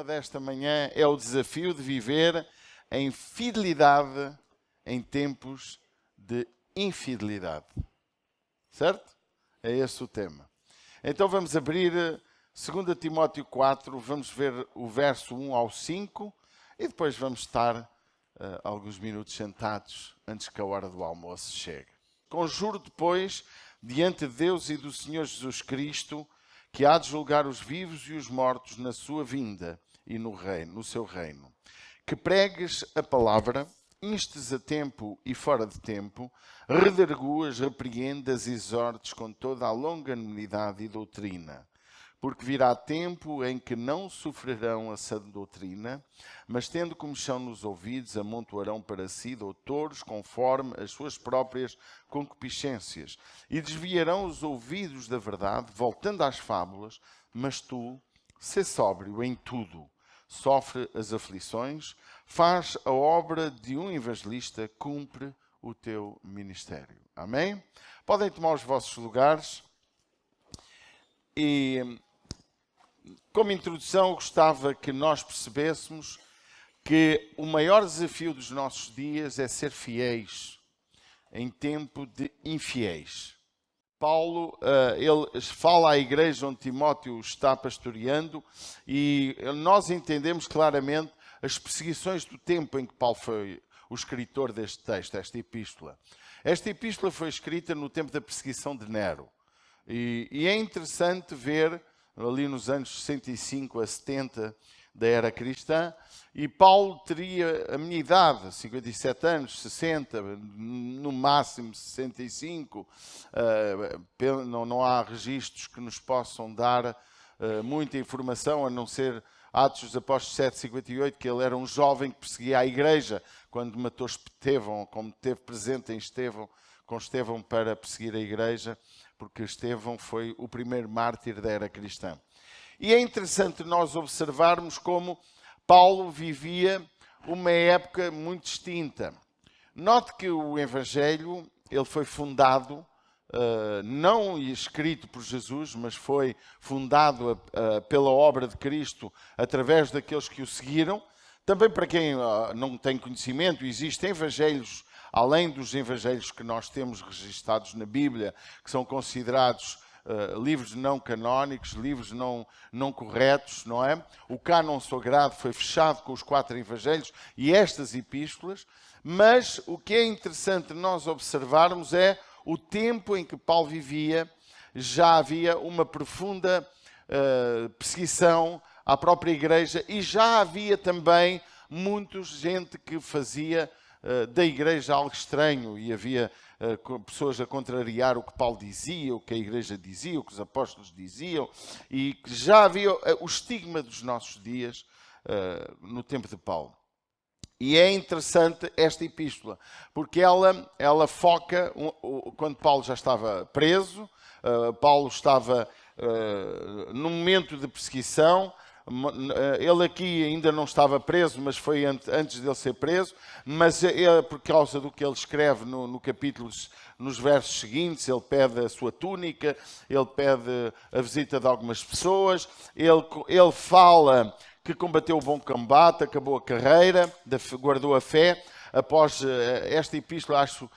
tema desta manhã é o desafio de viver em fidelidade em tempos de infidelidade. Certo? É esse o tema. Então vamos abrir 2 Timóteo 4, vamos ver o verso 1 ao 5 e depois vamos estar alguns minutos sentados antes que a hora do almoço chegue. Conjuro depois, diante de Deus e do Senhor Jesus Cristo, que há de julgar os vivos e os mortos na sua vinda e no seu reino. Que pregues a palavra, instes a tempo e fora de tempo, redarguas, repreendas e exortes com toda a longanimidade e doutrina. Porque virá tempo em que não sofrerão a sã doutrina, mas tendo comichão nos ouvidos, amontoarão para si doutores conforme as suas próprias concupiscências, e desviarão os ouvidos da verdade, voltando às fábulas. Mas tu, sê sóbrio em tudo, sofre as aflições, faz a obra de um evangelista, cumpre o teu ministério. Amém? Podem tomar os vossos lugares. E como introdução, eu gostava que nós percebêssemos que o maior desafio dos nossos dias é ser fiéis em tempo de infiéis. Paulo, ele fala à igreja onde Timóteo está pastoreando e nós entendemos claramente as perseguições do tempo em que Paulo foi o escritor deste texto, esta epístola. Esta epístola foi escrita no tempo da perseguição de Nero. E é interessante ver, ali nos anos 65 a 70 da era cristã, e Paulo teria a minha idade, 57 anos, 60, no máximo 65. Não há registros que nos possam dar muita informação, a não ser Atos dos Apóstolos 7:58, que ele era um jovem que perseguia a igreja quando matou Estevão, como esteve presente com Estevão para perseguir a igreja, porque Estevão foi o primeiro mártir da era cristã. E é interessante nós observarmos como Paulo vivia uma época muito distinta. Note que o Evangelho ele foi fundado, não escrito por Jesus, mas foi fundado pela obra de Cristo através daqueles que o seguiram. Também para quem não tem conhecimento, existem evangelhos, além dos evangelhos que nós temos registados na Bíblia, que são considerados livros não canónicos, livros não corretos, não é? O cânon sagrado foi fechado com os 4 evangelhos e estas epístolas, mas o que é interessante nós observarmos é o tempo em que Paulo vivia. Já havia uma profunda perseguição à própria igreja e já havia também muita gente que fazia da igreja algo estranho e havia pessoas a contrariar o que Paulo dizia, o que a igreja dizia, o que os apóstolos diziam, e que já havia o estigma dos nossos dias no tempo de Paulo. E é interessante esta epístola, porque ela foca, quando Paulo já estava preso, Paulo estava num momento de perseguição. Ele aqui ainda não estava preso, mas foi antes dele ser preso, mas é por causa do que ele escreve no capítulo, nos versos seguintes. Ele pede a sua túnica, ele pede a visita de algumas pessoas, ele fala que combateu o bom combate, acabou a carreira, guardou a fé. Após esta epístola, acho,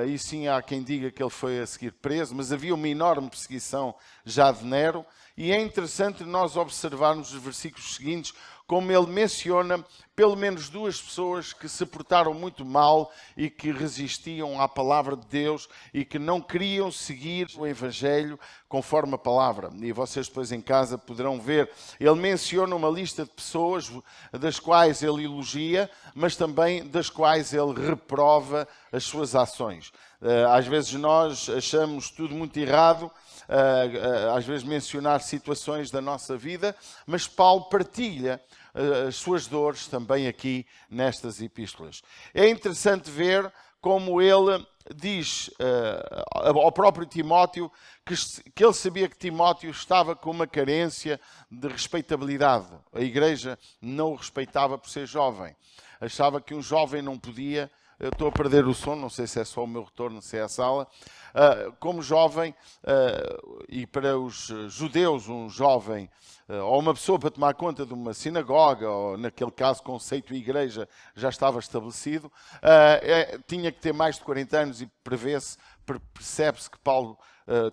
e sim há quem diga que ele foi a seguir preso, mas havia uma enorme perseguição já de Nero. E é interessante nós observarmos os versículos seguintes, como ele menciona pelo menos 2 pessoas que se portaram muito mal e que resistiam à palavra de Deus e que não queriam seguir o Evangelho conforme a palavra. E vocês depois em casa poderão ver, ele menciona uma lista de pessoas das quais ele elogia, mas também das quais ele reprova as suas ações. Às vezes nós achamos tudo muito errado, às vezes mencionar situações da nossa vida, mas Paulo partilha as suas dores também aqui nestas epístolas. É interessante ver como ele diz ao próprio Timóteo que ele sabia que Timóteo estava com uma carência de respeitabilidade. A igreja não o respeitava por ser jovem. Achava que um jovem não podia eu estou a perder o som, não sei se é só o meu retorno, se é a sala. Como jovem, e para os judeus, um jovem ou uma pessoa para tomar conta de uma sinagoga, ou naquele caso, conceito de igreja já estava estabelecido, tinha que ter mais de 40 anos e percebe-se que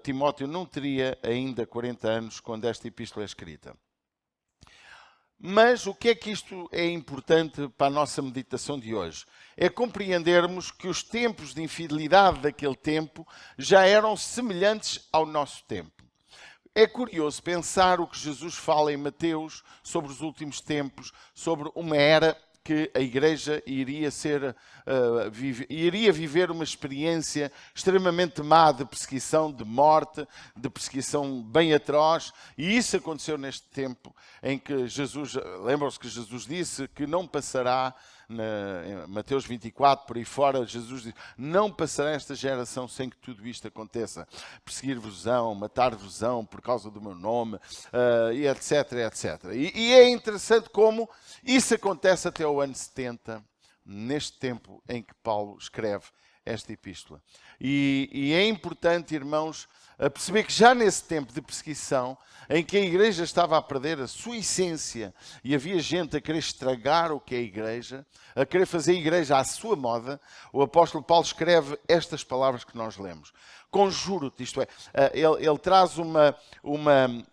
Timóteo não teria ainda 40 anos quando esta epístola é escrita. Mas o que é que isto é importante para a nossa meditação de hoje? É compreendermos que os tempos de infidelidade daquele tempo já eram semelhantes ao nosso tempo. É curioso pensar o que Jesus fala em Mateus sobre os últimos tempos, sobre uma era que a Igreja iria viver uma experiência extremamente má de perseguição, de morte, de perseguição bem atroz. E isso aconteceu neste tempo em que Jesus, lembram-se que Jesus disse que não passará, em Mateus 24, por aí fora, Jesus diz, não passará esta geração sem que tudo isto aconteça. Perseguir-vos-ão, matar-vos-ão por causa do meu nome, e etc, etc. E é interessante como isso acontece até o ano 70, neste tempo em que Paulo escreve esta epístola. E é importante, irmãos, a perceber que já nesse tempo de perseguição, em que a igreja estava a perder a sua essência e havia gente a querer estragar o que é a igreja, a querer fazer a igreja à sua moda, o apóstolo Paulo escreve estas palavras que nós lemos. Conjuro-te, isto é, ele traz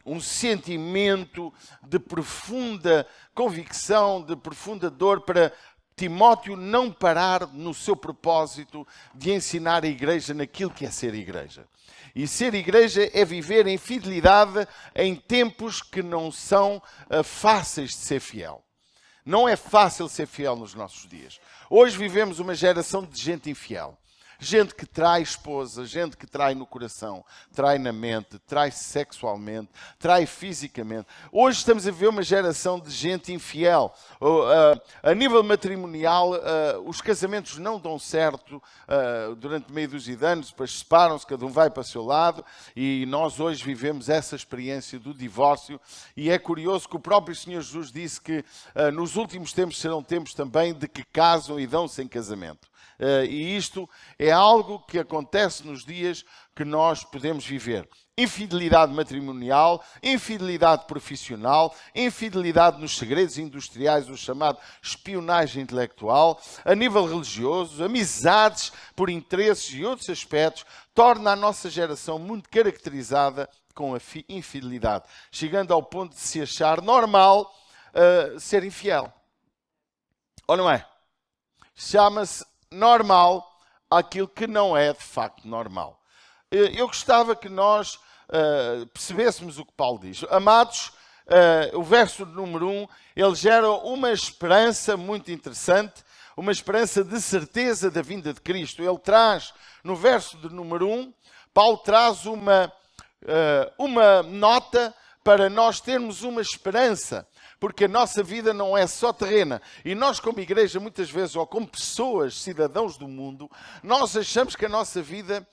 um sentimento de profunda convicção, de profunda dor para Timóteo não parar no seu propósito de ensinar a igreja naquilo que é ser igreja. E ser igreja é viver em fidelidade em tempos que não são fáceis de ser fiel. Não é fácil ser fiel nos nossos dias. Hoje vivemos uma geração de gente infiel. Gente que trai esposa, gente que trai no coração, trai na mente, trai sexualmente, trai fisicamente. Hoje estamos a ver uma geração de gente infiel. A nível matrimonial, os casamentos não dão certo durante meia dúzia de anos, depois separam-se, cada um vai para o seu lado, e nós hoje vivemos essa experiência do divórcio. E é curioso que o próprio Senhor Jesus disse que nos últimos tempos serão tempos também de que casam e dão-se em casamento. E isto é algo que acontece nos dias que nós podemos viver. Infidelidade matrimonial, infidelidade profissional, infidelidade nos segredos industriais, o chamado espionagem intelectual, a nível religioso, amizades por interesses e outros aspectos, torna a nossa geração muito caracterizada com a infidelidade, chegando ao ponto de se achar normal ser infiel. Ou não é? Chama-se normal aquilo que não é de facto normal. Eu gostava que nós percebêssemos o que Paulo diz. Amados, o verso número 1, ele gera uma esperança muito interessante, uma esperança de certeza da vinda de Cristo. Ele traz, no verso de número 1, Paulo traz uma nota para nós termos uma esperança, porque a nossa vida não é só terrena. E nós, como igreja, muitas vezes, ou como pessoas, cidadãos do mundo, nós achamos que a nossa vida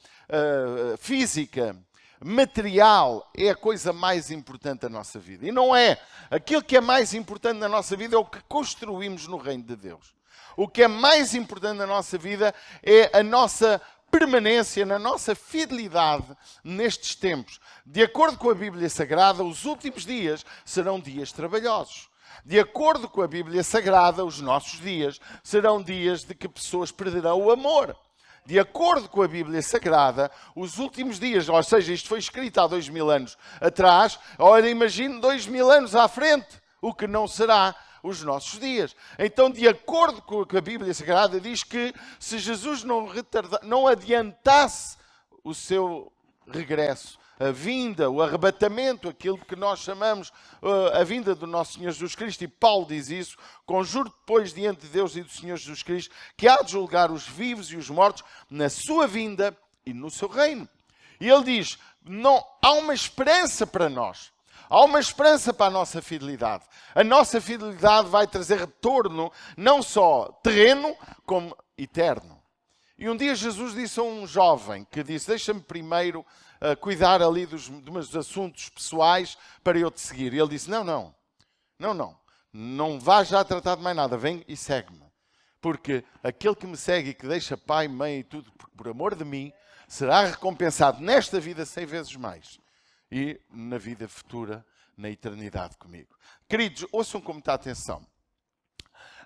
física, material, é a coisa mais importante da nossa vida. E não é. Aquilo que é mais importante na nossa vida é o que construímos no reino de Deus. O que é mais importante na nossa vida é a nossa permanência, na nossa fidelidade nestes tempos. De acordo com a Bíblia Sagrada, os últimos dias serão dias trabalhosos. De acordo com a Bíblia Sagrada, os nossos dias serão dias de que pessoas perderão o amor. De acordo com a Bíblia Sagrada, os últimos dias, ou seja, isto foi escrito há 2000 anos atrás, ora, imagine 2000 anos à frente, o que não será os nossos dias. Então, de acordo com o que a Bíblia Sagrada diz, que se Jesus não adiantasse o seu regresso, a vinda, o arrebatamento, aquilo que nós chamamos a vinda do nosso Senhor Jesus Cristo, e Paulo diz isso, conjuro depois diante de Deus e do Senhor Jesus Cristo, que há de julgar os vivos e os mortos na sua vinda e no seu reino. E ele diz, não, há uma esperança para nós. Há uma esperança para a nossa fidelidade. A nossa fidelidade vai trazer retorno, não só terreno, como eterno. E um dia Jesus disse a um jovem que disse, deixa-me primeiro cuidar ali dos meus assuntos pessoais para eu te seguir. E ele disse, não vais já tratar de mais nada, vem e segue-me. Porque aquele que me segue e que deixa pai, mãe e tudo por amor de mim, será recompensado nesta vida 100 vezes mais. E na vida futura, na eternidade comigo. Queridos, ouçam com muita atenção.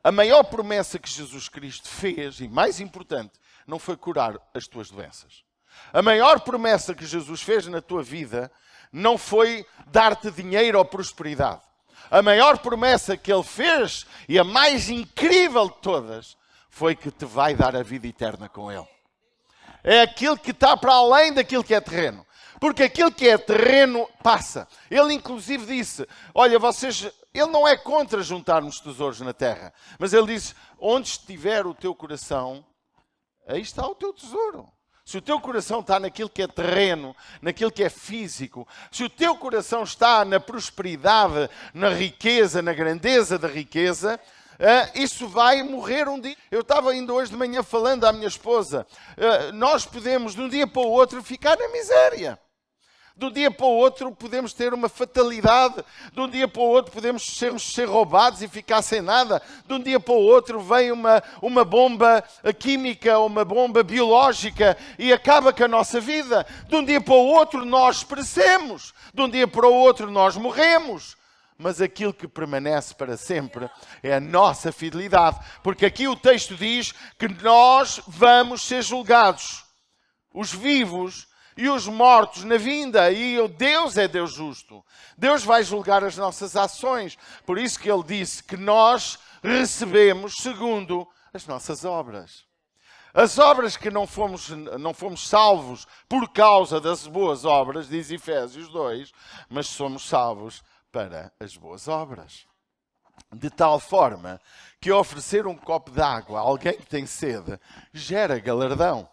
A maior promessa que Jesus Cristo fez, e mais importante, não foi curar as tuas doenças. A maior promessa que Jesus fez na tua vida não foi dar-te dinheiro ou prosperidade. A maior promessa que Ele fez, e a mais incrível de todas, foi que te vai dar a vida eterna com Ele. É aquilo que está para além daquilo que é terreno. Porque aquilo que é terreno passa. Ele inclusive disse, olha, Ele não é contra juntarmos tesouros na terra. Mas Ele disse, onde estiver o teu coração, aí está o teu tesouro. Se o teu coração está naquilo que é terreno, naquilo que é físico, se o teu coração está na prosperidade, na riqueza, na grandeza da riqueza, isso vai morrer um dia. Eu estava ainda hoje de manhã falando à minha esposa, nós podemos de um dia para o outro ficar na miséria. De um dia para o outro podemos ter uma fatalidade. De um dia para o outro podemos ser roubados e ficar sem nada. De um dia para o outro vem uma bomba química, uma bomba biológica e acaba com a nossa vida. De um dia para o outro nós perecemos. De um dia para o outro nós morremos. Mas aquilo que permanece para sempre é a nossa fidelidade. Porque aqui o texto diz que nós vamos ser julgados. Os vivos e os mortos na vinda. E Deus é Deus justo. Deus vai julgar as nossas ações. Por isso que Ele disse que nós recebemos segundo as nossas obras. As obras que não fomos salvos por causa das boas obras, diz Efésios 2, mas somos salvos para as boas obras. De tal forma que oferecer um copo de água a alguém que tem sede gera galardão.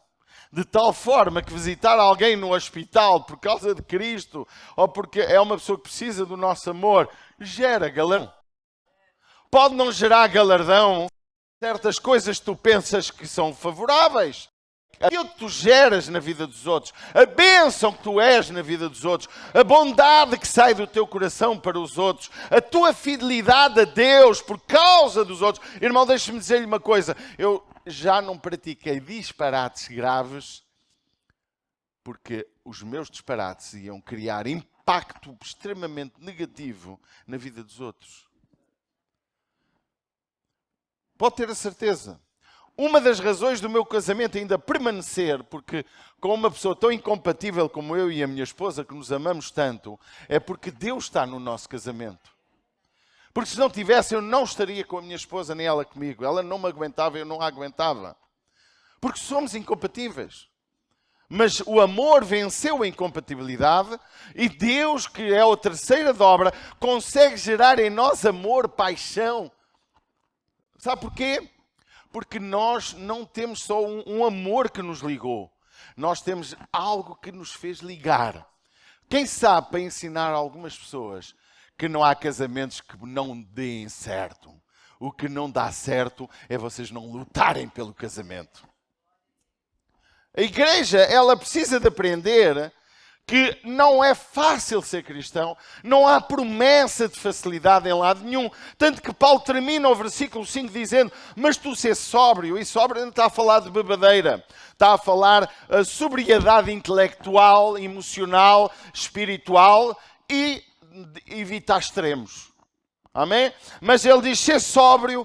De tal forma que visitar alguém no hospital por causa de Cristo ou porque é uma pessoa que precisa do nosso amor, gera galardão. Pode não gerar galardão certas coisas que tu pensas que são favoráveis. Aquilo que tu geras na vida dos outros, a bênção que tu és na vida dos outros, a bondade que sai do teu coração para os outros, a tua fidelidade a Deus por causa dos outros. Irmão, deixa-me dizer-lhe uma coisa. Eu já não pratiquei disparates graves porque os meus disparates iam criar impacto extremamente negativo na vida dos outros. Pode ter a certeza. Uma das razões do meu casamento ainda permanecer, porque com uma pessoa tão incompatível como eu e a minha esposa, que nos amamos tanto, é porque Deus está no nosso casamento. Porque se não tivesse, eu não estaria com a minha esposa, nem ela comigo. Ela não me aguentava, eu não a aguentava. Porque somos incompatíveis. Mas o amor venceu a incompatibilidade e Deus, que é a terceira dobra, consegue gerar em nós amor, paixão. Sabe porquê? Porque nós não temos só um amor que nos ligou. Nós temos algo que nos fez ligar. Quem sabe para ensinar a algumas pessoas que não há casamentos que não deem certo. O que não dá certo é vocês não lutarem pelo casamento. A igreja, ela precisa de aprender que não é fácil ser cristão, não há promessa de facilidade em lado nenhum. Tanto que Paulo termina o versículo 5 dizendo, mas tu ser sóbrio, e sóbrio não está a falar de bebadeira, está a falar a sobriedade intelectual, emocional, espiritual e evitar extremos. Amém? Mas ele diz, ser sóbrio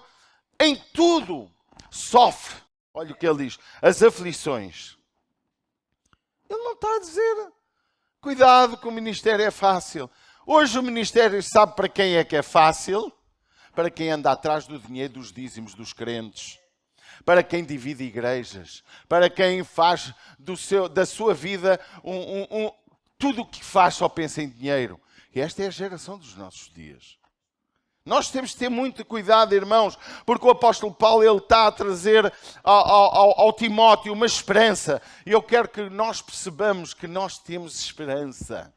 em tudo, sofre. Olha o que ele diz, as aflições. Ele não está a dizer... Cuidado que o ministério é fácil. Hoje o ministério sabe para quem é que é fácil? Para quem anda atrás do dinheiro dos dízimos dos crentes. Para quem divide igrejas. Para quem faz da sua vida tudo o que faz só pensa em dinheiro. E esta é a geração dos nossos dias. Nós temos de ter muito cuidado, irmãos, porque o apóstolo Paulo ele está a trazer ao Timóteo uma esperança. E eu quero que nós percebamos que nós temos esperança.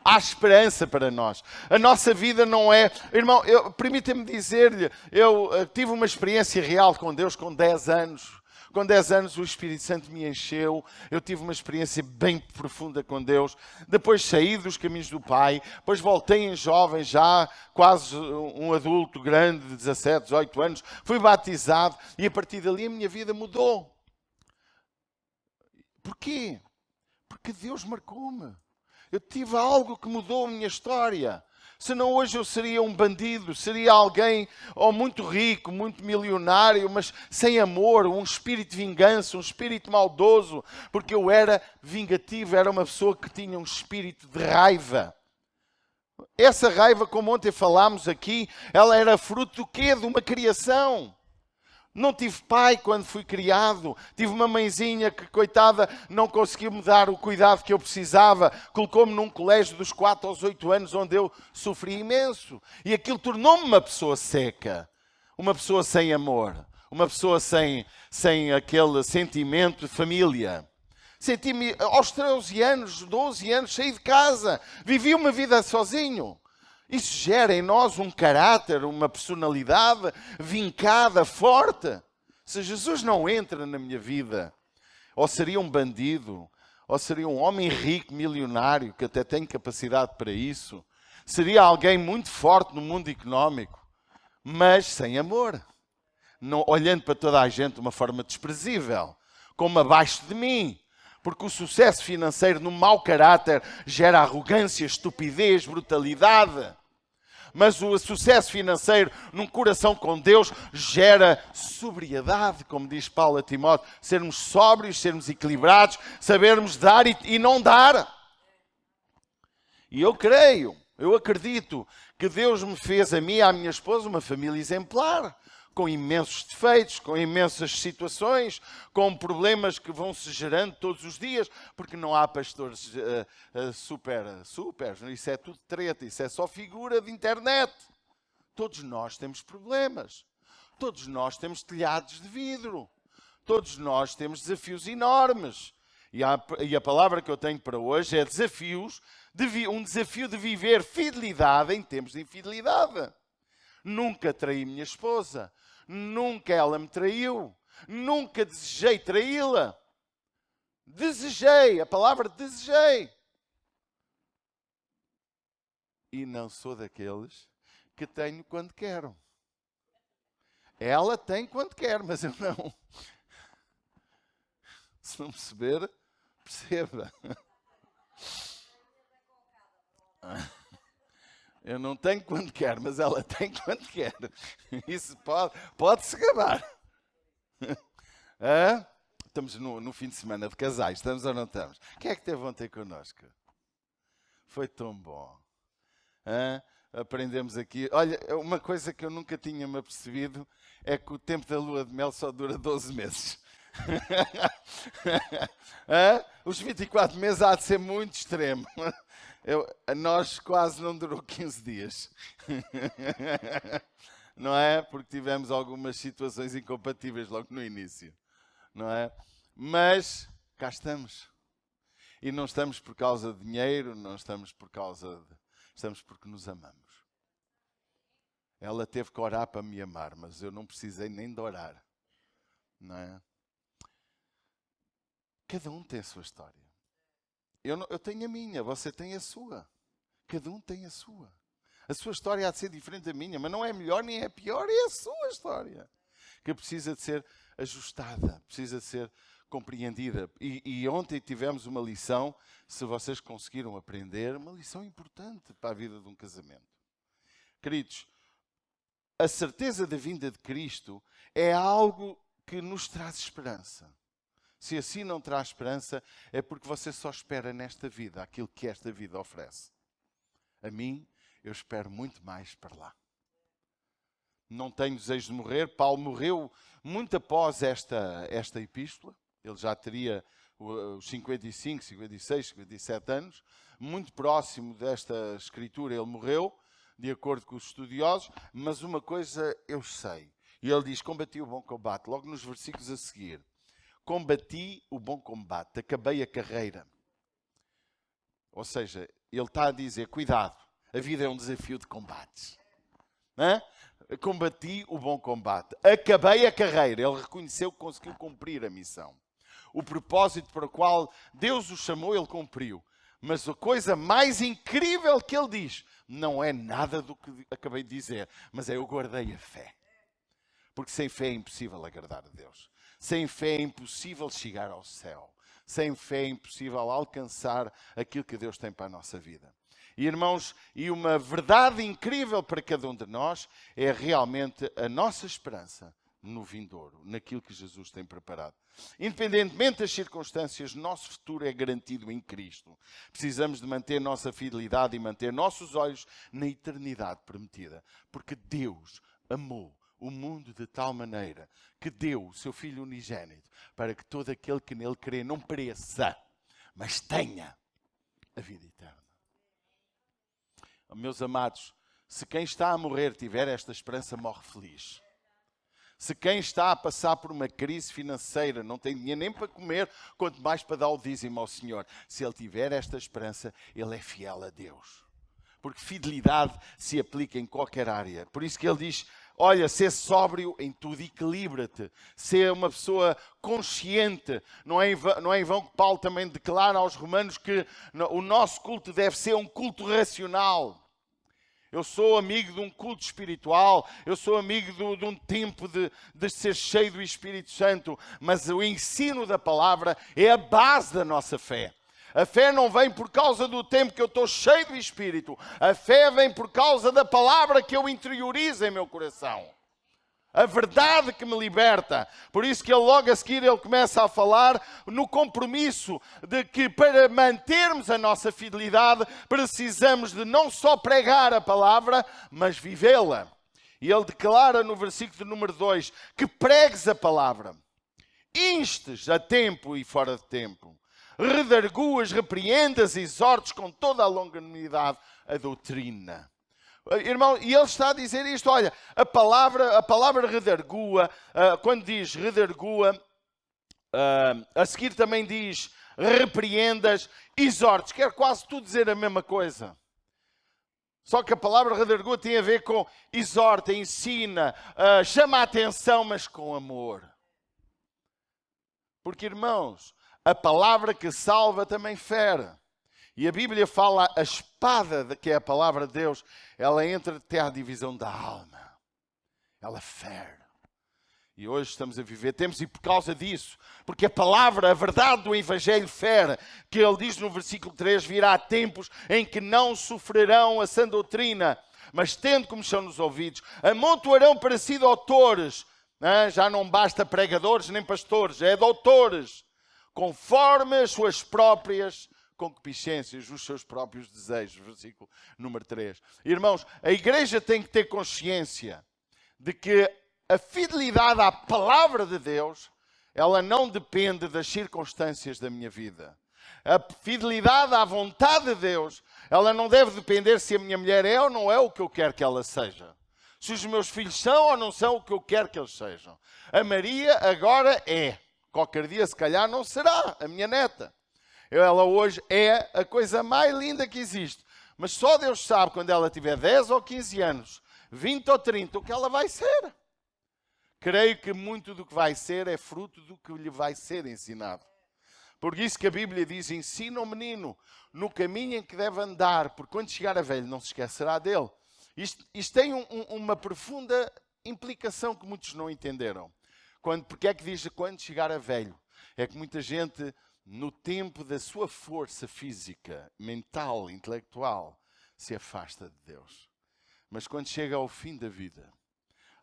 Há esperança para nós. A nossa vida não é... Irmão, permita-me dizer-lhe, eu tive uma experiência real com Deus com 10 anos. Com 10 anos o Espírito Santo me encheu, eu tive uma experiência bem profunda com Deus. Depois saí dos caminhos do Pai, depois voltei em jovem, já quase um adulto grande, de 17, 18 anos. Fui batizado e a partir dali a minha vida mudou. Porquê? Porque Deus marcou-me. Eu tive algo que mudou a minha história. Senão hoje eu seria um bandido, seria alguém ou muito rico, muito milionário, mas sem amor, um espírito de vingança, um espírito maldoso, porque eu era vingativo, era uma pessoa que tinha um espírito de raiva. Essa raiva, como ontem falámos aqui, ela era fruto do quê? De uma criação. Não tive pai quando fui criado. Tive uma mãezinha que, coitada, não conseguiu me dar o cuidado que eu precisava. Colocou-me num colégio dos 4 aos 8 anos, onde eu sofri imenso. E aquilo tornou-me uma pessoa seca. Uma pessoa sem amor. Uma pessoa sem aquele sentimento de família. Senti-me aos 13 anos, 12 anos, saí de casa. Vivi uma vida sozinho. Isso gera em nós um caráter, uma personalidade vincada, forte. Se Jesus não entra na minha vida, ou seria um bandido, ou seria um homem rico, milionário, que até tem capacidade para isso, seria alguém muito forte no mundo económico, mas sem amor. Não, olhando para toda a gente de uma forma desprezível, como abaixo de mim. Porque o sucesso financeiro no mau caráter gera arrogância, estupidez, brutalidade. Mas o sucesso financeiro num coração com Deus gera sobriedade, como diz Paulo a Timóteo. Sermos sóbrios, sermos equilibrados, sabermos dar e não dar. E eu creio, eu acredito que Deus me fez a mim e à minha esposa uma família exemplar. Com imensos defeitos, com imensas situações, com problemas que vão se gerando todos os dias, porque não há pastores super, isso é tudo treta, isso é só figura de internet. Todos nós temos problemas, todos nós temos telhados de vidro, todos nós temos desafios enormes. E a palavra que eu tenho para hoje é um desafio de viver fidelidade em tempos de infidelidade. Nunca traí minha esposa. Nunca ela me traiu. Nunca desejei traí-la. Desejei. A palavra desejei. E não sou daqueles que tenho quando quero. Ela tem quando quer, mas eu não. Se não perceber, perceba. Eu não tenho quando quer, mas ela tem quando quer. Isso pode-se gabar. Estamos no fim de semana de casais, estamos ou não estamos? Quem é que teve ontem connosco? Foi tão bom. Aprendemos aqui. Olha, uma coisa que eu nunca tinha me apercebido é que o tempo da lua de mel só dura 12 meses. Os 24 meses há de ser muito extremo. Nós quase não durou 15 dias. Não é? Porque tivemos algumas situações incompatíveis logo no início. Não é? Mas cá estamos. E não estamos por causa de dinheiro, não estamos por causa de... Estamos porque nos amamos. Ela teve que orar para me amar, mas eu não precisei nem de orar. Não é? Cada um tem a sua história. Eu tenho a minha, você tem a sua. Cada um tem a sua. A sua história há de ser diferente da minha, mas não é melhor nem é pior, é a sua história. Que precisa de ser ajustada, precisa de ser compreendida. E ontem tivemos uma lição, se vocês conseguiram aprender, uma lição importante para a vida de um casamento. Queridos, a certeza da vinda de Cristo é algo que nos traz esperança. Se assim não traz esperança, é porque você só espera nesta vida aquilo que esta vida oferece. A mim, eu espero muito mais para lá. Não tenho desejo de morrer. Paulo morreu muito após esta epístola. Ele já teria os 55, 56, 57 anos. Muito próximo desta escritura ele morreu, de acordo com os estudiosos. Mas uma coisa eu sei. E ele diz, combati o bom combate. Logo nos versículos a seguir. Combati o bom combate, acabei a carreira. Ou seja, ele está a dizer, cuidado, a vida é um desafio de combates. combati o bom combate, acabei a carreira. Ele reconheceu que conseguiu cumprir a missão. O propósito para o qual Deus o chamou, ele cumpriu. Mas a coisa mais incrível que ele diz, não é nada do que acabei de dizer, mas é: eu guardei a fé. Porque sem fé é impossível agradar a Deus. Sem fé é impossível chegar ao céu. Sem fé é impossível alcançar aquilo que Deus tem para a nossa vida. E, irmãos, e uma verdade incrível para cada um de nós é realmente a nossa esperança no vindouro, naquilo que Jesus tem preparado. Independentemente das circunstâncias, nosso futuro é garantido em Cristo. Precisamos de manter nossa fidelidade e manter nossos olhos na eternidade prometida. Porque Deus amou o mundo de tal maneira que deu o seu Filho unigênito para que todo aquele que nele crê não pereça, mas tenha a vida eterna. Meus amados, se quem está a morrer tiver esta esperança, morre feliz. Se quem está a passar por uma crise financeira, não tem dinheiro nem para comer, quanto mais para dar o dízimo ao Senhor, se ele tiver esta esperança, ele é fiel a Deus. Porque fidelidade se aplica em qualquer área. Por isso que ele diz: olha, ser sóbrio em tudo, equilibra-te. Ser uma pessoa consciente. Não é em vão que Paulo também declara aos romanos que o nosso culto deve ser um culto racional. Eu sou amigo de um culto espiritual, eu sou amigo de um tempo de ser cheio do Espírito Santo, mas o ensino da palavra é a base da nossa fé. A fé não vem por causa do tempo que eu estou cheio do Espírito. A fé vem por causa da palavra que eu interiorizo em meu coração. A verdade que me liberta. Por isso que ele logo a seguir ele começa a falar no compromisso de que para mantermos a nossa fidelidade precisamos de não só pregar a palavra, mas vivê-la. E ele declara no versículo número 2 que pregues a palavra. Instes a tempo e fora de tempo. Redarguas, repreendas e exortes com toda a longanimidade a doutrina. Irmão, e ele está a dizer isto: olha, a palavra redargua, quando diz redargua, a seguir também diz repreendas, exortes, quer quase tudo dizer a mesma coisa. Só que a palavra redargua tem a ver com exorta, ensina, chama a atenção, mas com amor. Porque, irmãos, a palavra que salva também fere. E a Bíblia fala, a espada que é a palavra de Deus, ela entra até à divisão da alma. Ela fere. E hoje estamos a viver tempos, e por causa disso, porque a palavra, a verdade do Evangelho fere, que ele diz no versículo 3, virá tempos em que não sofrerão a sã doutrina, mas tendo como são nos ouvidos, amontoarão para si doutores. Já não basta pregadores nem pastores, é doutores, conforme as suas próprias concupiscências, os seus próprios desejos. Versículo número 3. Irmãos, a igreja tem que ter consciência de que a fidelidade à palavra de Deus, ela não depende das circunstâncias da minha vida. A fidelidade à vontade de Deus, ela não deve depender se a minha mulher é ou não é o que eu quero que ela seja. Se os meus filhos são ou não são o que eu quero que eles sejam. A Maria agora é. Qualquer dia, se calhar, não será a minha neta. Ela hoje é a coisa mais linda que existe. Mas só Deus sabe, quando ela tiver 10 ou 15 anos, 20 ou 30, o que ela vai ser. Creio que muito do que vai ser é fruto do que lhe vai ser ensinado. Por isso que a Bíblia diz: ensina o menino no caminho em que deve andar, porque quando chegar a velho não se esquecerá dele. Isto tem uma profunda implicação que muitos não entenderam. Porque é que diz quando chegar a velho? É que muita gente, no tempo da sua força física, mental, intelectual, se afasta de Deus. Mas quando chega ao fim da vida,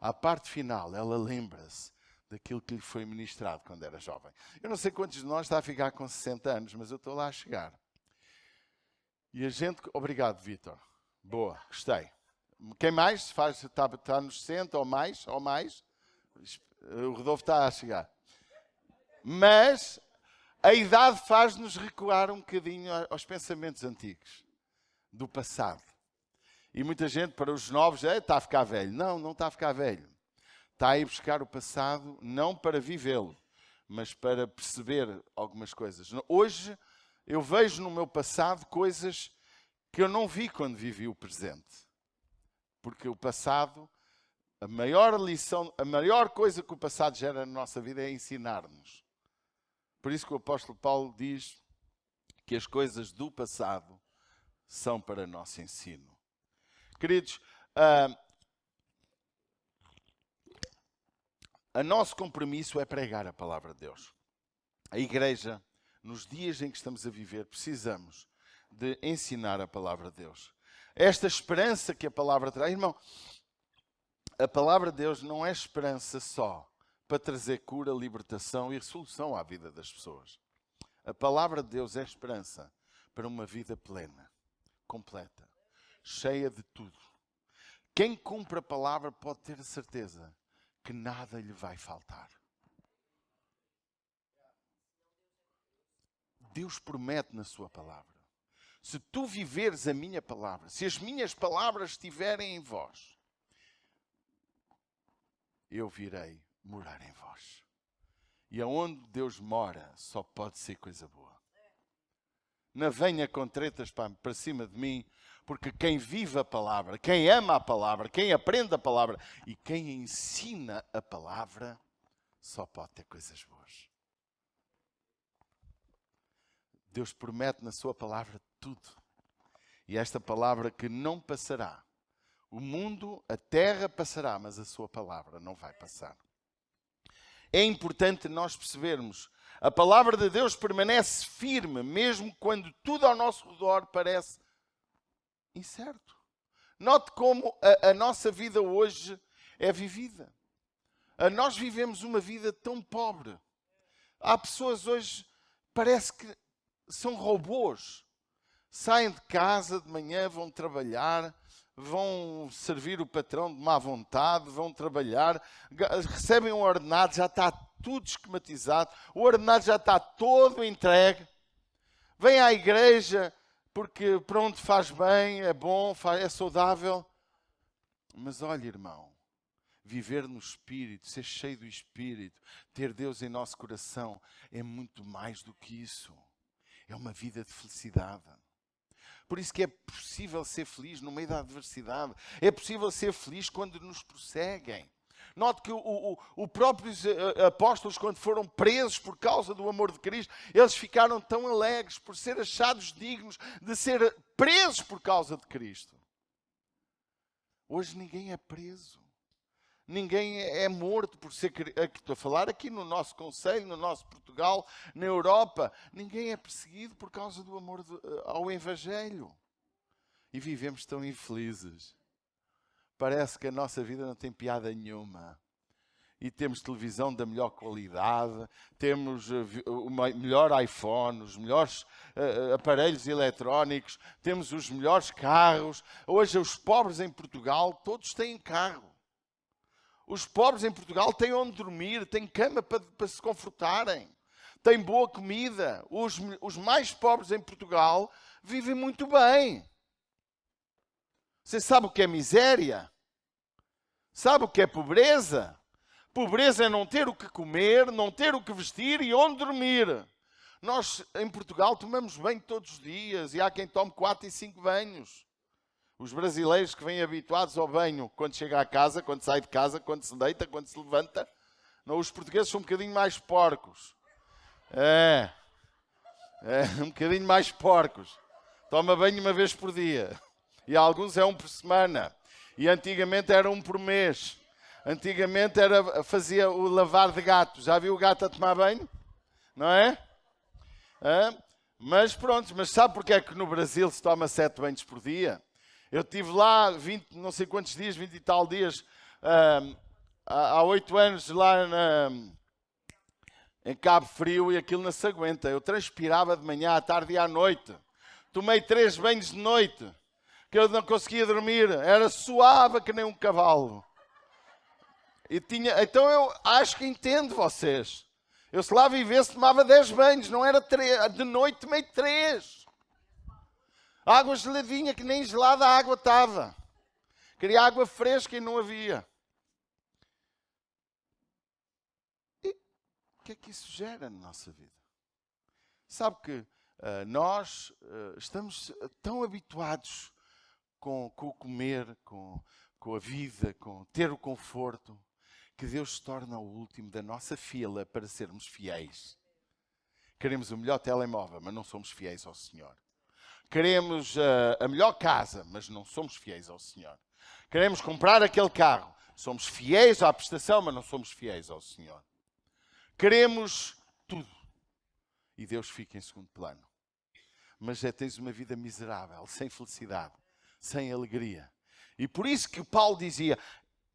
à parte final, ela lembra-se daquilo que lhe foi ministrado quando era jovem. Eu não sei quantos de nós está a ficar com 60 anos, mas eu estou lá a chegar. E a gente... Obrigado, Vítor. Boa, gostei. Quem mais está nos 60 ou mais? O Rodolfo está a chegar. Mas a idade faz-nos recuar um bocadinho aos pensamentos antigos, do passado. E muita gente, para os novos, está a ficar velho. Não, não está a ficar velho. Está a ir buscar o passado, não para vivê-lo, mas para perceber algumas coisas. Hoje, eu vejo no meu passado coisas que eu não vi quando vivi o presente. Porque o passado A maior lição, a maior coisa que o passado gera na nossa vida é ensinar-nos. Por isso que o apóstolo Paulo diz que as coisas do passado são para nosso ensino. Queridos, o nosso compromisso é pregar a palavra de Deus. A igreja, nos dias em que estamos a viver, precisamos de ensinar a palavra de Deus. Esta esperança que a palavra traz, irmão, a palavra de Deus não é esperança só para trazer cura, libertação e resolução à vida das pessoas. A palavra de Deus é esperança para uma vida plena, completa, cheia de tudo. Quem cumpre a palavra pode ter a certeza que nada lhe vai faltar. Deus promete na sua palavra. Se tu viveres a minha palavra, se as minhas palavras estiverem em vós, eu virei morar em vós. E aonde Deus mora, só pode ser coisa boa. Não venha com tretas para cima de mim, porque quem vive a palavra, quem ama a palavra, quem aprende a palavra e quem ensina a palavra, só pode ter coisas boas. Deus promete na sua palavra tudo. E esta palavra que não passará. O mundo, a terra passará, mas a sua palavra não vai passar. É importante nós percebermos, a palavra de Deus permanece firme, mesmo quando tudo ao nosso redor parece incerto. Note como a nossa vida hoje é vivida. Nós vivemos uma vida tão pobre. Há pessoas hoje, parece que são robôs. Saem de casa de manhã, vão trabalhar, vão servir o patrão de má vontade, vão trabalhar, recebem um ordenado, já está tudo esquematizado, o ordenado já está todo entregue. Vêm à igreja porque pronto, faz bem, é bom, é saudável. Mas olha, irmão, viver no Espírito, ser cheio do Espírito, ter Deus em nosso coração, é muito mais do que isso. É uma vida de felicidade. Por isso que é possível ser feliz no meio da adversidade. É possível ser feliz quando nos prosseguem. Note que os próprios apóstolos, quando foram presos por causa do amor de Cristo, eles ficaram tão alegres por ser achados dignos de ser presos por causa de Cristo. Hoje ninguém é preso. Ninguém é morto por ser... Estou a falar aqui no nosso concelho, no nosso Portugal, na Europa. Ninguém é perseguido por causa do amor ao Evangelho. E vivemos tão infelizes. Parece que a nossa vida não tem piada nenhuma. E temos televisão da melhor qualidade, temos o melhor iPhone, os melhores aparelhos eletrónicos, temos os melhores carros. Hoje os pobres em Portugal, todos têm carro. Os pobres em Portugal têm onde dormir, têm cama para se confortarem, têm boa comida. Os mais pobres em Portugal vivem muito bem. Você sabe o que é miséria? Sabe o que é pobreza? Pobreza é não ter o que comer, não ter o que vestir e onde dormir. Nós, em Portugal, tomamos banho todos os dias e há quem tome 4 e 5 banhos. Os brasileiros que vêm habituados ao banho quando chega à casa, quando sai de casa, quando se deita, quando se levanta. Não, os portugueses são um bocadinho mais porcos. Um bocadinho mais porcos. Toma banho uma vez por dia. E alguns é um por semana. E antigamente era um por mês. Antigamente fazia o lavar de gato. Já viu o gato a tomar banho? Não é? Mas pronto, mas sabe porque é que no Brasil se toma 7 banhos por dia? Eu estive lá 20, não sei quantos dias, 20 e tal dias, há 8 anos lá em Cabo Frio e aquilo não se aguenta. Eu transpirava de manhã, à tarde e à noite. Tomei 3 banhos de noite, que eu não conseguia dormir. Era suave que nem um cavalo. Então eu acho que entendo vocês. Eu se lá vivesse tomava 10 banhos, não era 3. De noite tomei 3. Água geladinha, que nem gelada a água estava. Queria água fresca e não havia. E o que é que isso gera na nossa vida? Sabe que nós estamos tão habituados com o comer, com com a vida, com ter o conforto, que Deus se torna o último da nossa fila para sermos fiéis. Queremos o melhor telemóvel, mas não somos fiéis ao Senhor. Queremos a melhor casa, mas não somos fiéis ao Senhor. Queremos comprar aquele carro, somos fiéis à prestação, mas não somos fiéis ao Senhor. Queremos tudo e Deus fica em segundo plano. Mas tens uma vida miserável, sem felicidade, sem alegria. E por isso que Paulo dizia,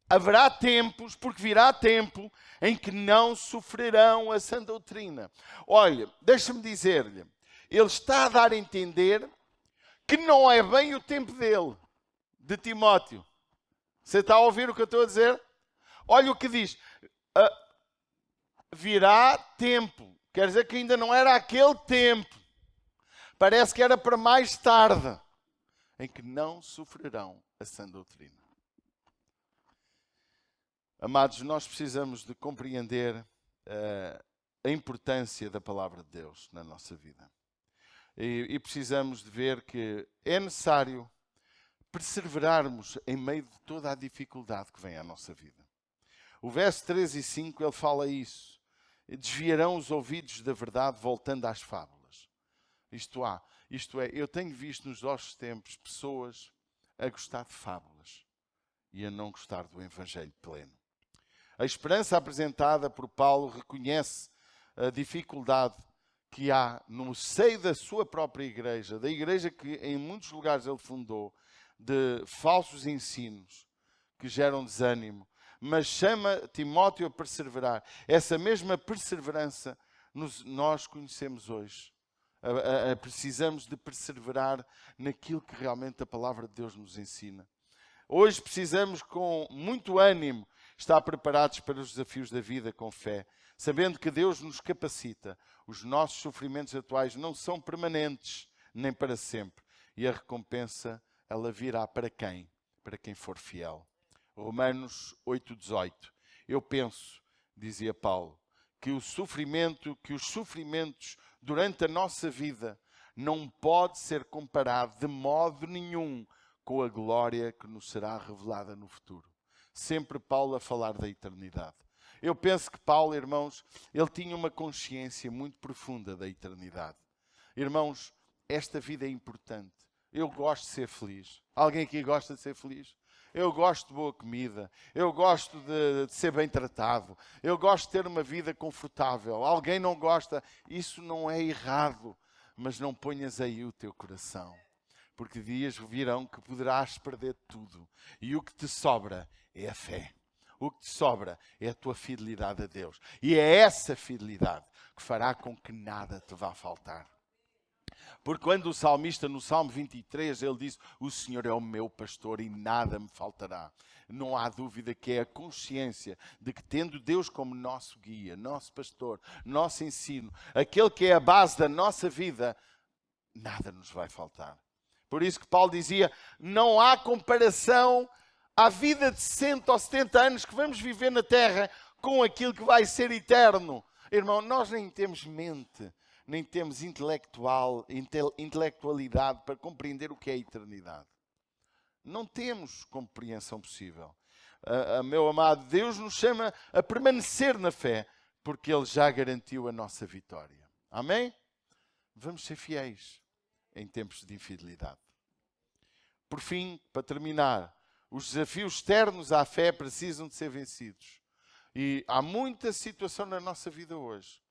haverá tempos, porque virá tempo, em que não sofrerão a sã doutrina. Olha, deixa-me dizer-lhe, ele está a dar a entender que não é bem o tempo dele, de Timóteo. Você está a ouvir o que eu estou a dizer? Olha o que diz, virá tempo, quer dizer que ainda não era aquele tempo. Parece que era para mais tarde, em que não sofrerão a sã doutrina. Amados, nós precisamos de compreender a importância da palavra de Deus na nossa vida. E precisamos de ver que é necessário perseverarmos em meio de toda a dificuldade que vem à nossa vida. O verso 3 e 5, ele fala isso. Desviarão os ouvidos da verdade voltando às fábulas. Isto é, eu tenho visto nos nossos tempos pessoas a gostar de fábulas e a não gostar do Evangelho pleno. A esperança apresentada por Paulo reconhece a dificuldade que há no seio da sua própria igreja, da igreja que em muitos lugares ele fundou, de falsos ensinos que geram desânimo, mas chama Timóteo a perseverar. Essa mesma perseverança nós conhecemos hoje. Precisamos de perseverar naquilo que realmente a palavra de Deus nos ensina. Hoje precisamos, com muito ânimo, estar preparados para os desafios da vida com fé, sabendo que Deus nos capacita. Os nossos sofrimentos atuais não são permanentes, nem para sempre. E a recompensa, ela virá para quem? Para quem for fiel. Romanos 8,18. Eu penso, dizia Paulo, que os sofrimentos durante a nossa vida não pode ser comparado de modo nenhum com a glória que nos será revelada no futuro. Sempre Paulo a falar da eternidade. Eu penso que Paulo, irmãos, ele tinha uma consciência muito profunda da eternidade. Irmãos, esta vida é importante. Eu gosto de ser feliz. Alguém aqui gosta de ser feliz? Eu gosto de boa comida. Eu gosto de ser bem tratado. Eu gosto de ter uma vida confortável. Alguém não gosta? Isso não é errado. Mas não ponhas aí o teu coração. Porque dias virão que poderás perder tudo. E o que te sobra é a fé. O que te sobra é a tua fidelidade a Deus. E é essa fidelidade que fará com que nada te vá faltar. Porque quando o salmista, no Salmo 23, ele diz, o Senhor é o meu pastor e nada me faltará. Não há dúvida que é a consciência de que, tendo Deus como nosso guia, nosso pastor, nosso ensino, aquele que é a base da nossa vida, nada nos vai faltar. Por isso que Paulo dizia, não há comparação à vida de 60 ou 70 anos que vamos viver na terra com aquilo que vai ser eterno. Irmão, nós nem temos mente, nem temos intelectualidade para compreender o que é a eternidade. Não temos compreensão possível. Meu amado, Deus nos chama a permanecer na fé, porque Ele já garantiu a nossa vitória. Amém? Vamos ser fiéis em tempos de infidelidade. Por fim, para terminar, os desafios externos à fé precisam de ser vencidos. E há muita situação na nossa vida hoje,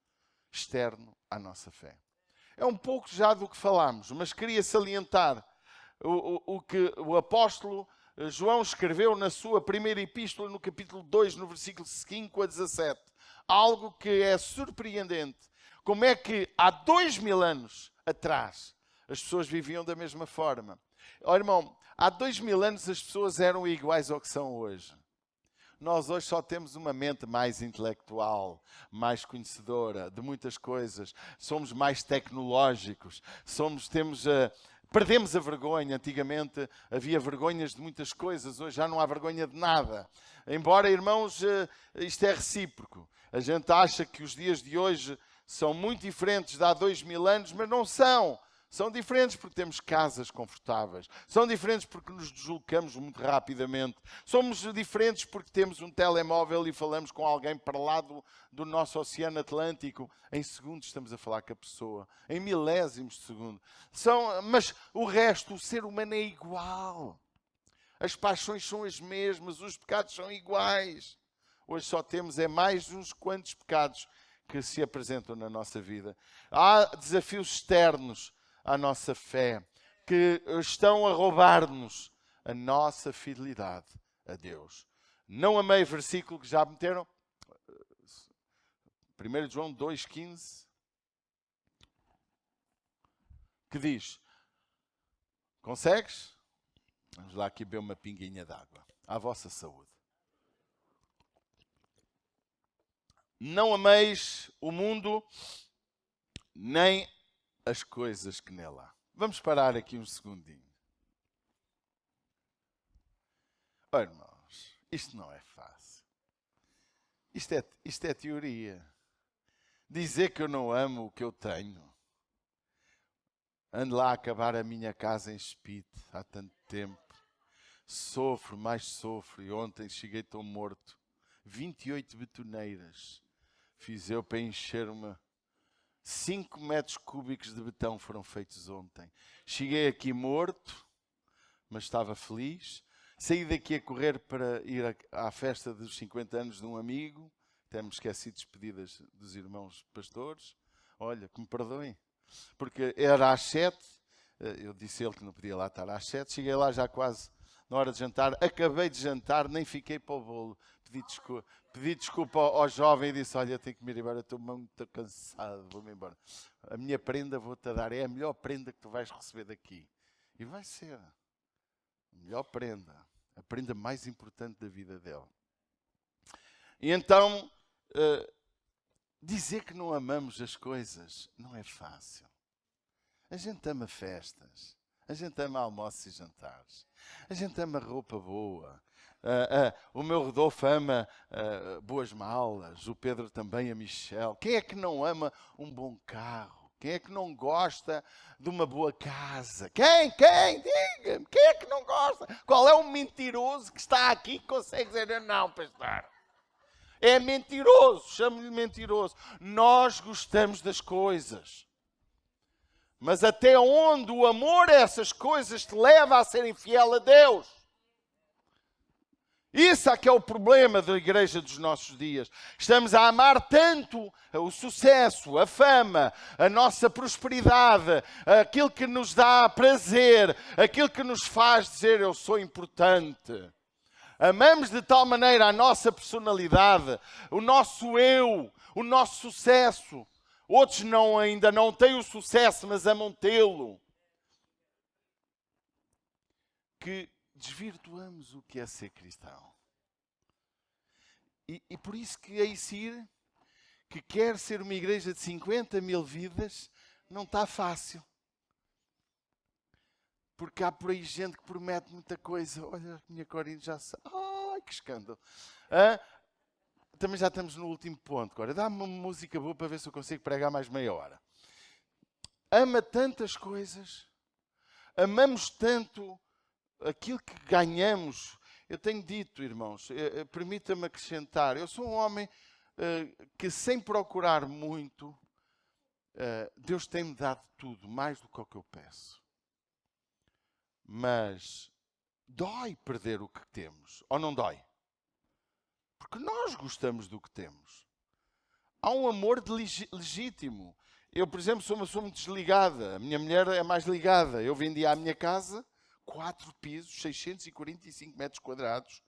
externo à nossa fé. É um pouco já do que falámos, mas queria salientar o que o apóstolo João escreveu na sua primeira epístola, no capítulo 2, no versículo 5 a 17. Algo que é surpreendente. Como é que há 2000 anos atrás as pessoas viviam da mesma forma? Olha, irmão, há 2000 anos as pessoas eram iguais ao que são hoje. Nós hoje só temos uma mente mais intelectual, mais conhecedora de muitas coisas. Somos mais tecnológicos. Perdemos a vergonha. Antigamente havia vergonhas de muitas coisas. Hoje já não há vergonha de nada. Embora, irmãos, isto é recíproco. A gente acha que os dias de hoje são muito diferentes de há 2000 anos, mas não são. São diferentes porque temos casas confortáveis. São diferentes porque nos deslocamos muito rapidamente. Somos diferentes porque temos um telemóvel e falamos com alguém para lá do nosso Oceano Atlântico. Em segundos estamos a falar com a pessoa. Em milésimos de segundo. Mas o resto, o ser humano é igual. As paixões são as mesmas. Os pecados são iguais. Hoje só temos mais uns quantos pecados que se apresentam na nossa vida. Há desafios externos à nossa fé, que estão a roubar-nos a nossa fidelidade a Deus. Não amei, versículo que já meteram? 1 João 2,15, que diz, consegues? Vamos lá aqui beber uma pinguinha d'água, à vossa saúde. Não ameis o mundo, nem as coisas que nele há. Vamos parar aqui um segundinho. Oh, irmãos, isto não é fácil. Isto é teoria. Dizer que eu não amo o que eu tenho. Ando lá a acabar a minha casa em Espírito há tanto tempo. Sofro, mais sofro. E ontem cheguei tão morto. 28 betoneiras fiz eu para encher 5 metros cúbicos de betão foram feitos ontem. Cheguei aqui morto, mas estava feliz. Saí daqui a correr para ir à festa dos 50 anos de um amigo. Até me esqueci de despedidas dos irmãos pastores. Olha, que me perdoem. Porque era às 7. Eu disse a ele que não podia lá estar às 7. Cheguei lá já quase na hora de jantar. Acabei de jantar, nem fiquei para o bolo. Pedi desculpa ao jovem e disse, olha, eu tenho que me ir embora, estou muito cansado, vou-me embora. A minha prenda vou-te a dar, é a melhor prenda que tu vais receber daqui. E vai ser a melhor prenda, a prenda mais importante da vida dele. E então, dizer que não amamos as coisas não é fácil. A gente ama festas, a gente ama almoços e jantares, a gente ama roupa boa. O meu Rodolfo ama boas malas, o Pedro também, a Michelle. Quem é que não ama um bom carro? Quem é que não gosta de uma boa casa? Quem? Diga-me. Quem é que não gosta? Qual é o mentiroso que está aqui que consegue dizer não, pastor? É mentiroso, chamo-lhe mentiroso. Nós gostamos das coisas. Mas até onde o amor a essas coisas te leva a ser infiel a Deus? Isso é que é o problema da igreja dos nossos dias. Estamos a amar tanto o sucesso, a fama, a nossa prosperidade, aquilo que nos dá prazer, aquilo que nos faz dizer eu sou importante. Amamos de tal maneira a nossa personalidade, o nosso eu, o nosso sucesso. Outros ainda não têm o sucesso, mas amam tê-lo. Que desvirtuamos o que é ser cristão. E por isso que a ICIR, que quer ser uma igreja de 50 mil vidas, não está fácil. Porque há por aí gente que promete muita coisa. Olha, a minha Corinha já sabe. Ai, que escândalo. Também já estamos no último ponto. Agora, dá-me uma música boa para ver se eu consigo pregar mais meia hora. Ama tantas coisas. Amamos tanto aquilo que ganhamos. Eu tenho dito, irmãos, permita-me acrescentar, eu sou um homem que sem procurar muito, Deus tem-me dado tudo, mais do que o que eu peço. Mas dói perder o que temos, ou não dói? Porque nós gostamos do que temos. Há um amor legítimo. Eu, por exemplo, sou uma pessoa muito desligada. A minha mulher é mais ligada. Eu vendia a minha casa, 4 pisos, 645 metros quadrados,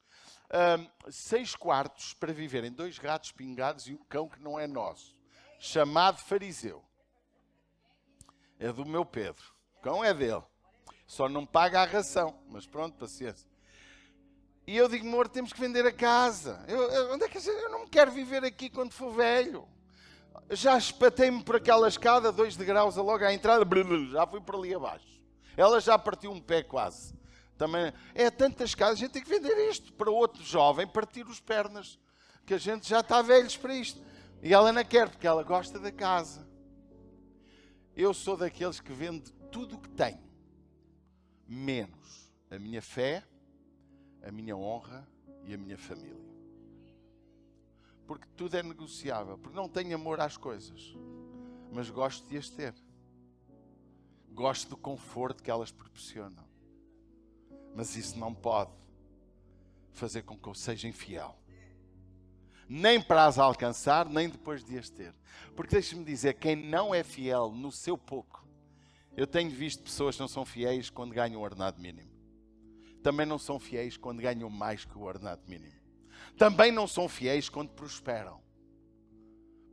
6 quartos para viverem 2 gatos pingados e um cão que não é nosso, chamado Fariseu. É do meu Pedro. O cão é dele. Só não paga a ração. Mas pronto, paciência. E eu digo, amor, temos que vender a casa. Eu não quero viver aqui quando for velho. Já espatei-me por aquela escada, 2 degraus logo à entrada, já fui por ali abaixo. Ela já partiu um pé quase. Também é tantas casas, a gente tem que vender isto para outro jovem partir os pernas. Que a gente já está velhos para isto. E ela não quer, porque ela gosta da casa. Eu sou daqueles que vende tudo o que tenho, menos a minha fé, a minha honra e a minha família. Porque tudo é negociável. Porque não tenho amor às coisas, mas gosto de as ter. Gosto do conforto que elas proporcionam. Mas isso não pode fazer com que eu seja infiel. Nem para as alcançar, nem depois de as ter. Porque deixe-me dizer, quem não é fiel no seu pouco, eu tenho visto pessoas que não são fiéis quando ganham o ordenado mínimo. Também não são fiéis quando ganham mais que o ordenado mínimo. Também não são fiéis quando prosperam.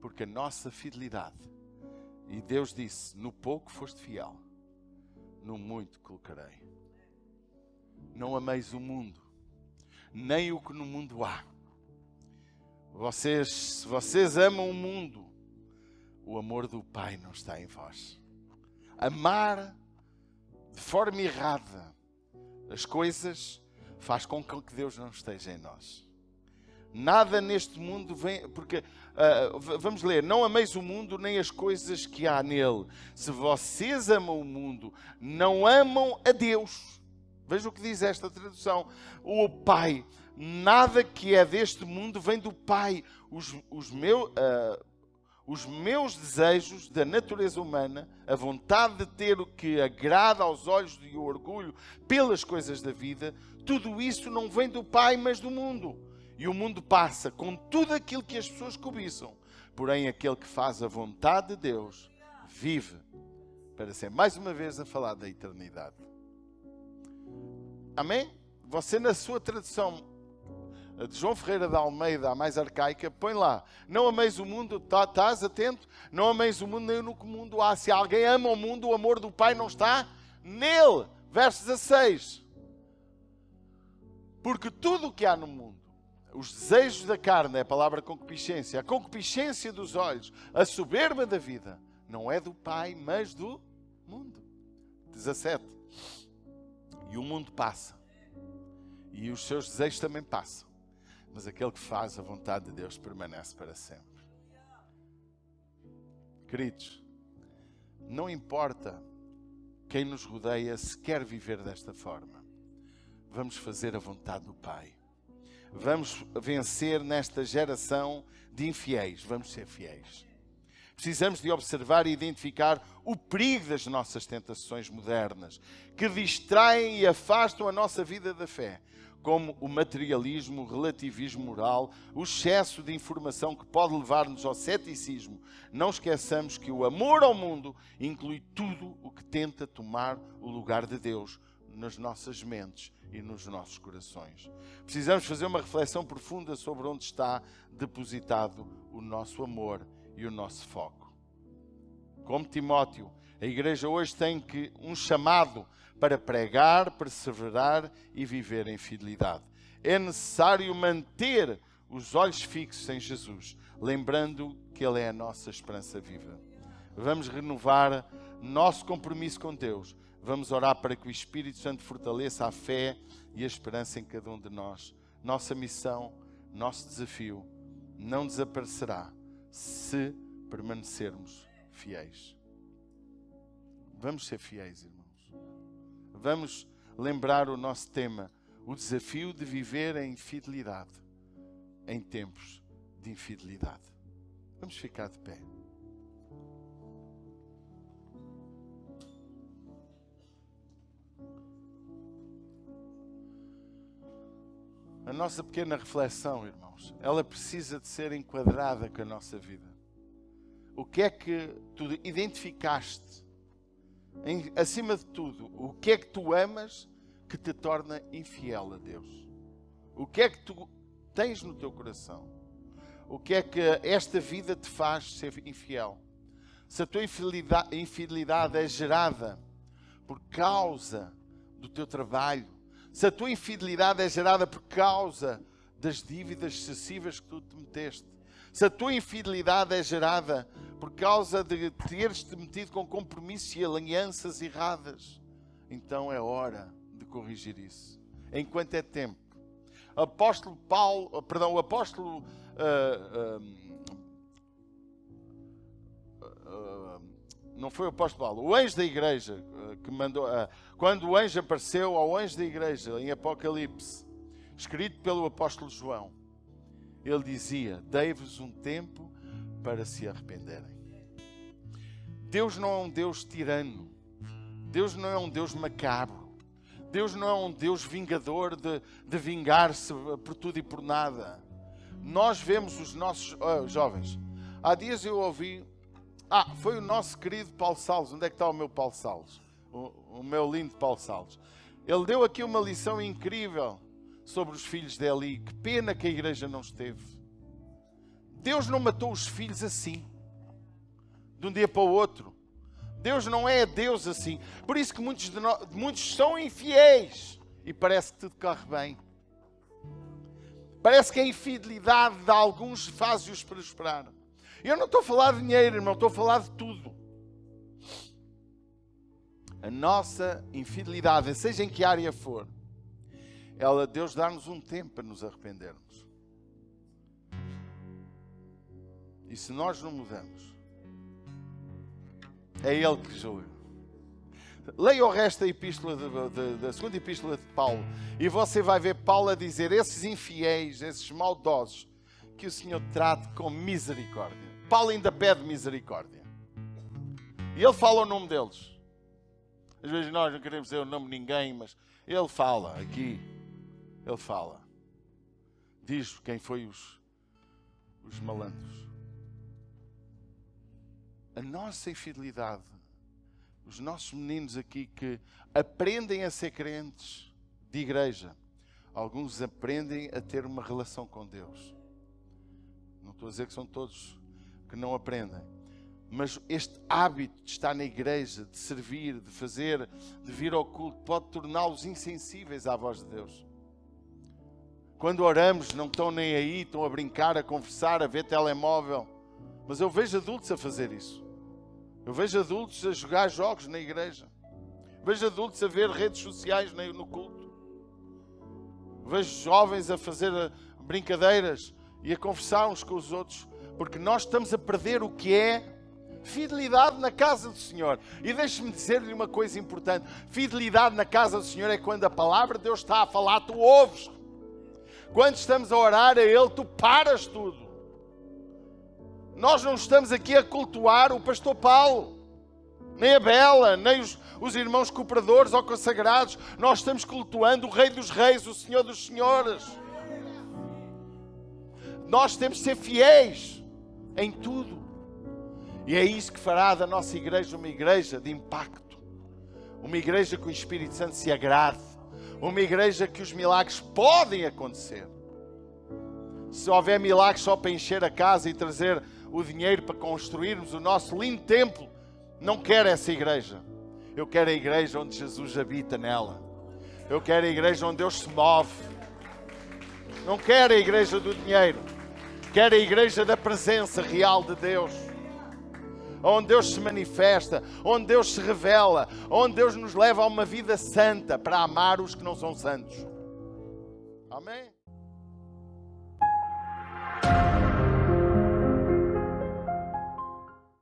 Porque a nossa fidelidade, e Deus disse, no pouco foste fiel, no muito colocarei. Não ameis o mundo, nem o que no mundo há. Se vocês amam o mundo, o amor do Pai não está em vós. Amar de forma errada as coisas faz com que Deus não esteja em nós. Nada neste mundo vem... Porque, vamos ler, não ameis o mundo nem as coisas que há nele. Se vocês amam o mundo, não amam a Deus. Veja o que diz esta tradução. O Pai, nada que é deste mundo vem do Pai. Os meus desejos da natureza humana, a vontade de ter o que agrada aos olhos e o orgulho pelas coisas da vida, tudo isso não vem do Pai, mas do mundo. E o mundo passa com tudo aquilo que as pessoas cobiçam. Porém, aquele que faz a vontade de Deus vive para sempre. Mais uma vez a falar da eternidade. Amém? Você na sua tradução de João Ferreira de Almeida, a mais arcaica, põe lá, não ameis o mundo, estás atento? Não ameis o mundo nem no que o mundo há. Se alguém ama o mundo, o amor do Pai não está nele. Verso 16. Porque tudo o que há no mundo, os desejos da carne, é a palavra concupiscência, a concupiscência dos olhos, a soberba da vida, não é do Pai, mas do mundo. 17. E o mundo passa. E os seus desejos também passam. Mas aquele que faz a vontade de Deus permanece para sempre. Queridos, não importa quem nos rodeia se quer viver desta forma. Vamos fazer a vontade do Pai. Vamos vencer nesta geração de infiéis. Vamos ser fiéis. Precisamos de observar e identificar o perigo das nossas tentações modernas, que distraem e afastam a nossa vida da fé, como o materialismo, o relativismo moral, o excesso de informação que pode levar-nos ao ceticismo. Não esqueçamos que o amor ao mundo inclui tudo o que tenta tomar o lugar de Deus nas nossas mentes e nos nossos corações. Precisamos fazer uma reflexão profunda sobre onde está depositado o nosso amor e o nosso foco. Como Timóteo, a igreja hoje tem um chamado para pregar, perseverar e viver em fidelidade. É necessário manter os olhos fixos em Jesus, lembrando que Ele é a nossa esperança viva. Vamos renovar nosso compromisso com Deus. Vamos orar para que o Espírito Santo fortaleça a fé e a esperança em cada um de nós. Nossa missão, nosso desafio não desaparecerá se permanecermos fiéis. Vamos ser fiéis, irmãos. Vamos lembrar o nosso tema, o desafio de viver em fidelidade, em tempos de infidelidade. Vamos ficar de pé. A nossa pequena reflexão, irmãos, ela precisa de ser enquadrada com a nossa vida. O que é que tu identificaste? Acima de tudo, o que é que tu amas que te torna infiel a Deus? O que é que tu tens no teu coração? O que é que esta vida te faz ser infiel? Se a tua infidelidade é gerada por causa do teu trabalho, se a tua infidelidade é gerada por causa das dívidas excessivas que tu te meteste, se a tua infidelidade é gerada por causa de teres-te metido com compromissos e alianças erradas, então é hora de corrigir isso. Enquanto é tempo. O apóstolo não foi o apóstolo Paulo, o anjo da igreja que mandou, quando o anjo apareceu ao anjo da igreja em Apocalipse, escrito pelo apóstolo João, ele dizia: dei-vos um tempo para se arrependerem. Deus não é um Deus tirano. Deus não é um Deus macabro. Deus não é um Deus vingador de vingar-se por tudo e por nada. Nós vemos os nossos jovens. Há dias eu ouvi... foi o nosso querido Paulo Salles. Onde é que está o meu Paulo Salles? O meu lindo Paulo Salles. Ele deu aqui uma lição incrível sobre os filhos de Eli. Que pena que a igreja não esteve. Deus não matou os filhos assim, de um dia para o outro. Deus não é Deus assim. Por isso que muitos são infiéis e parece que tudo corre bem. Parece que a infidelidade de alguns faz-os prosperar. Eu não estou a falar de dinheiro, irmão, estou a falar de tudo. A nossa infidelidade, seja em que área for, Deus dá-nos um tempo para nos arrependermos. E se nós não mudamos, é Ele que julga. Leia o resto da epístola da segunda epístola de Paulo e você vai ver Paulo a dizer: esses infiéis, esses maldosos, que o Senhor trate com misericórdia. Paulo ainda pede misericórdia. E ele fala o nome deles. Às vezes nós não queremos dizer o nome de ninguém, mas ele fala aqui. Ele fala. Diz quem foi os malandros. A nossa infidelidade, os nossos meninos aqui que aprendem a ser crentes de igreja, alguns aprendem a ter uma relação com Deus. Não estou a dizer que são todos que não aprendem, mas este hábito de estar na igreja, de servir, de fazer, de vir ao culto, pode torná-los insensíveis à voz de Deus. Quando oramos, não estão nem aí, estão a brincar, a conversar, a ver telemóvel. Mas eu vejo adultos a fazer isso. Eu vejo adultos a jogar jogos na igreja. Vejo adultos a ver redes sociais no culto. Vejo jovens a fazer brincadeiras e a conversar uns com os outros. Porque nós estamos a perder o que é fidelidade na casa do Senhor. E deixe-me dizer-lhe uma coisa importante. Fidelidade na casa do Senhor é quando a palavra de Deus está a falar, tu ouves. Quando estamos a orar a Ele, tu paras tudo. Nós não estamos aqui a cultuar o pastor Paulo, nem a Bela, nem os irmãos cooperadores ou consagrados. Nós estamos cultuando o Rei dos Reis, o Senhor dos Senhores. Nós temos de ser fiéis em tudo. E é isso que fará da nossa igreja uma igreja de impacto. Uma igreja que o Espírito Santo se agrade. Uma igreja que os milagres podem acontecer. Se houver milagres só para encher a casa e trazer o dinheiro para construirmos o nosso lindo templo, não quero essa igreja. Eu quero a igreja onde Jesus habita nela. Eu quero a igreja onde Deus se move. Não quero a igreja do dinheiro. Quero a igreja da presença real de Deus. Onde Deus se manifesta, onde Deus se revela, onde Deus nos leva a uma vida santa para amar os que não são santos. Amém?